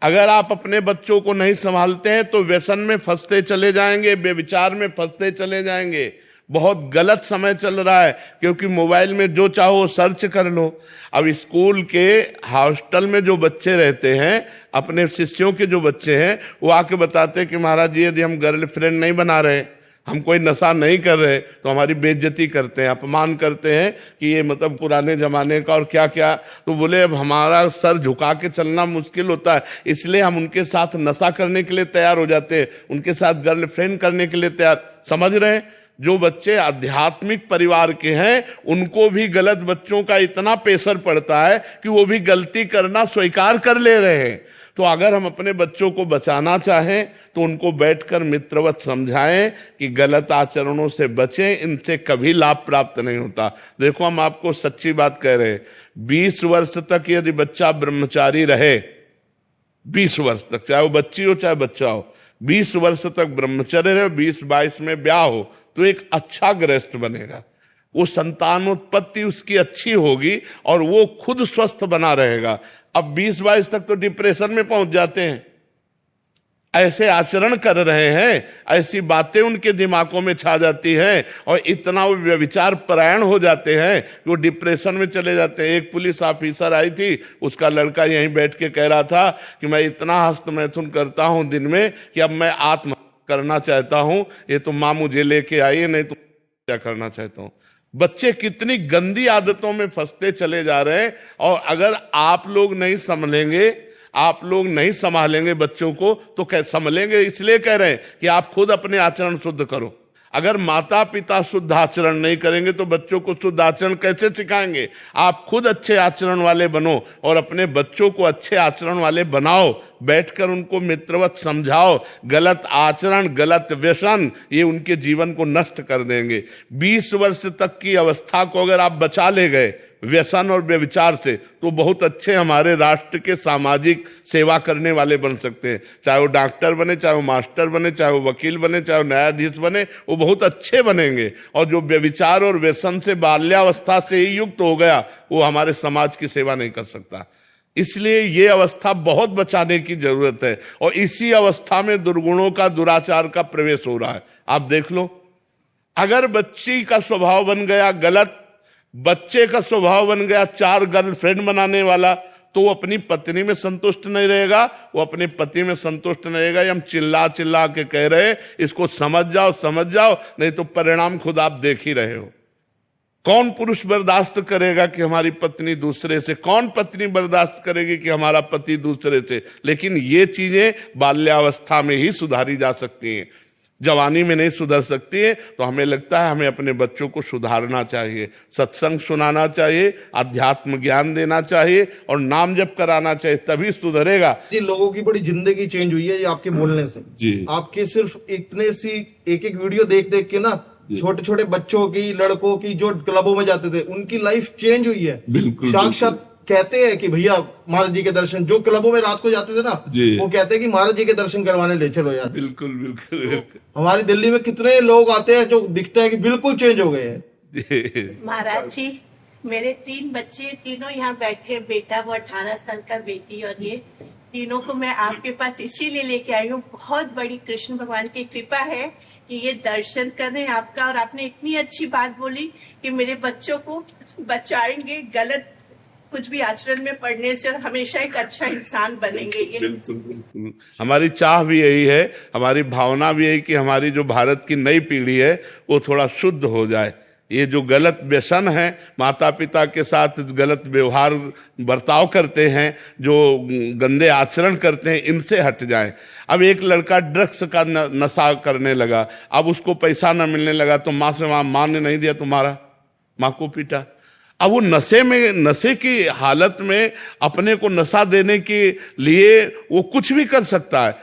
अगर आप अपने बच्चों को नहीं संभालते हैं तो व्यसन में फंसते चले जाएंगे, बेविचार में फंसते चले जाएंगे। बहुत गलत समय चल रहा है, क्योंकि मोबाइल में जो चाहो सर्च कर लो। अब स्कूल के हॉस्टल में जो बच्चे रहते हैं, अपने शिष्यों के जो बच्चे हैं, वो आके बताते हैं कि महाराज जी यदि हम गर्लफ्रेंड नहीं बना रहे, हम कोई नशा नहीं कर रहे, तो हमारी बेइज्जती करते हैं, अपमान करते हैं कि ये मतलब पुराने जमाने का और क्या क्या। तो बोले अब हमारा सर झुका के चलना मुश्किल होता है, इसलिए हम उनके साथ नशा करने के लिए तैयार हो जाते हैं, उनके साथ गर्लफ्रेंड करने के लिए तैयार। समझ रहे हैं? जो बच्चे आध्यात्मिक परिवार के हैं उनको भी गलत बच्चों का इतना प्रेशर पड़ता है कि वो भी गलती करना स्वीकार कर ले रहे हैं। तो अगर हम अपने बच्चों को बचाना चाहें तो उनको बैठकर मित्रवत समझाएं कि गलत आचरणों से बचें, इनसे कभी लाभ प्राप्त नहीं होता। देखो हम आपको सच्ची बात कह रहे हैं, 20 वर्ष तक यदि बच्चा ब्रह्मचारी रहे, 20 वर्ष तक, चाहे वो बच्ची हो चाहे बच्चा हो, 20 वर्ष तक ब्रह्मचर्य रहे, 20-22 में ब्याह हो, तो एक अच्छा गृहस्थ बनेगा। वो संतानोत्पत्ति उसकी अच्छी होगी और वो खुद स्वस्थ बना रहेगा। अब 20-22 तक तो डिप्रेशन में पहुंच जाते हैं, ऐसे आचरण कर रहे हैं, ऐसी बातें उनके दिमागों में छा जाती हैं और इतना वो व्यभिचार परायण हो जाते हैं कि वो डिप्रेशन में चले जाते हैं। एक पुलिस ऑफिसर आई थी, उसका लड़का यहीं बैठ के कह रहा था कि मैं इतना हस्तमैथुन करता हूं दिन में कि अब मैं आत्महत्या करना चाहता हूं, ये तो माँ मुझे लेके आई है, नहीं तो क्या करना चाहता हूं। बच्चे कितनी गंदी आदतों में फंसते चले जा रहे हैं। और अगर आप लोग नहीं संभलेंगे, आप लोग नहीं संभालेंगे बच्चों को, तो कैसे संभलेंगे? इसलिए कह रहे हैं कि आप खुद अपने आचरण शुद्ध करो। अगर माता पिता शुद्ध आचरण नहीं करेंगे तो बच्चों को शुद्ध आचरण कैसे सिखाएंगे? आप खुद अच्छे आचरण वाले बनो और अपने बच्चों को अच्छे आचरण वाले बनाओ, बैठकर उनको मित्रवत समझाओ। गलत आचरण, गलत व्यसन, ये उनके जीवन को नष्ट कर देंगे। 20 वर्ष तक की अवस्था को अगर आप बचा ले गए व्यसन और व्यभिचार से, तो बहुत अच्छे हमारे राष्ट्र के सामाजिक सेवा करने वाले बन सकते हैं। चाहे वो डॉक्टर बने, चाहे वो मास्टर बने, चाहे वो वकील बने, चाहे वो न्यायाधीश बने, वो बहुत अच्छे बनेंगे। और जो व्यभिचार और व्यसन से बाल्यावस्था से ही युक्त हो गया, वो हमारे समाज की सेवा नहीं कर सकता। इसलिए ये अवस्था बहुत बचाने की जरूरत है। और इसी अवस्था में दुर्गुणों का, दुराचार का प्रवेश हो रहा है। आप देख लो, अगर बच्ची का स्वभाव बन गया गलत, बच्चे का स्वभाव बन गया 4 गर्लफ्रेंड बनाने वाला, तो वो अपनी पत्नी में संतुष्ट नहीं रहेगा, वो अपने पति में संतुष्ट नहीं रहेगा। ये हम चिल्ला चिल्ला के कह रहे हैं, इसको समझ जाओ, समझ जाओ, नहीं तो परिणाम खुद आप देख ही रहे हो। कौन पुरुष बर्दाश्त करेगा कि हमारी पत्नी दूसरे से, कौन पत्नी बर्दाश्त करेगी कि हमारा पति दूसरे से? लेकिन ये चीजें बाल्यावस्था में ही सुधारी जा सकती हैं, जवानी में नहीं सुधर सकती है। तो हमें लगता है हमें अपने बच्चों को सुधारना चाहिए, सत्संग सुनाना चाहिए, अध्यात्म ज्ञान देना चाहिए और नाम जप कराना चाहिए, तभी सुधरेगा। जी, लोगों की बड़ी जिंदगी चेंज हुई है ये आपके बोलने से। जी, आपके सिर्फ इतने सी एक वीडियो देख देख के ना, छोटे छोटे बच्चों की, लड़कों की जो क्लबों में जाते थे, उनकी लाइफ चेंज हुई है। बिल्कुल, साक्षात कहते हैं कि भैया महाराज जी के दर्शन, जो क्लबों में रात को जाते थे ना, वो कहते हैं कि महाराज जी के दर्शन करवाने ले चलो यार। बिल्कुल बिल्कुल। हमारी दिल्ली में कितने लोग आते हैं जो दिखता है कि बिल्कुल चेंज हो गए हैं। महाराज जी, मेरे 3 बच्चे, तीनों यहाँ बैठे, बेटा वो 18 साल का, बेटी, और ये तीनों को मैं आपके पास इसीलिए लेके आई हूँ। बहुत बड़ी कृष्ण भगवान की कृपा है कि ये दर्शन कर रहे हैं आपका, और आपने इतनी अच्छी बात बोली कि मेरे बच्चों को बचाएंगे गलत कुछ भी आचरण में पड़ने से, और हमेशा एक अच्छा इंसान बनेंगे। ये बिल्कुल बिल्कुल हमारी चाह भी यही है, हमारी भावना भी यही कि हमारी जो भारत की नई पीढ़ी है वो थोड़ा शुद्ध हो जाए। ये जो गलत व्यसन है, माता पिता के साथ गलत व्यवहार बर्ताव करते हैं, जो गंदे आचरण करते हैं, इनसे हट जाएं। अब एक लड़का ड्रग्स का नशा करने लगा, अब उसको पैसा न मिलने लगा तो माँ से माँ ने नहीं दिया, तुम्हारा माँ को पीटा। अब वो नशे की हालत में अपने को नशा देने के लिए वो कुछ भी कर सकता है।